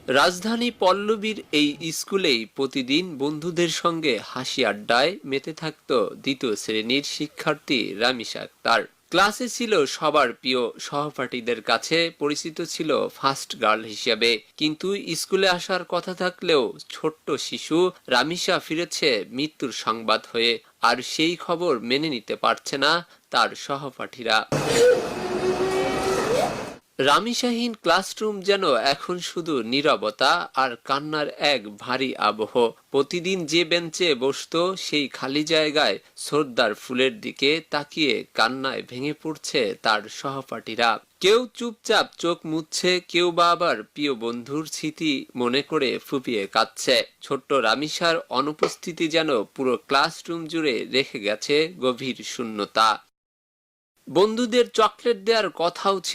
রাজধানী পল্লবীর এই স্কুলেই প্রতিদিন বন্ধুদের সঙ্গে হাসি আড্ডায় মেতে থাকত দ্বিতীয় শ্রেণীর শিক্ষার্থী রামিসা আক্তার। ক্লাসে ছিল সবার প্রিয়, সহপাঠীদের কাছে পরিচিত ছিল ফার্স্ট গার্ল হিসেবে। কিন্তু স্কুলে আসার কথা থাকলেও ছোট্ট শিশু রামিসা ফিরেছে মৃত্যুর সংবাদ হয়ে, আর সেই খবর মেনে নিতে পারছে না তার সহপাঠীরা। রামিসাহীন ক্লাসরুম যেন এখন শুধু নীরবতা আর কান্নার এক ভারী আবহ। প্রতিদিন যে বেঞ্চে বসতো সেই খালি জায়গায় শ্রদ্ধার ফুলের দিকে তাকিয়ে কান্নায় ভেঙে পড়ছে তার সহপাঠীরা। কেউ চুপচাপ চোখ মুছছে, কেউ বা আবার প্রিয় বন্ধুর স্মৃতি মনে করে ফুপিয়ে কাঁদছে। ছোট্ট রামিসার অনুপস্থিতি যেন পুরো ক্লাসরুম জুড়ে রেখে গেছে গভীর শূন্যতা। বন্ধুদের চকলেট দেওয়ার কথাও ছিল,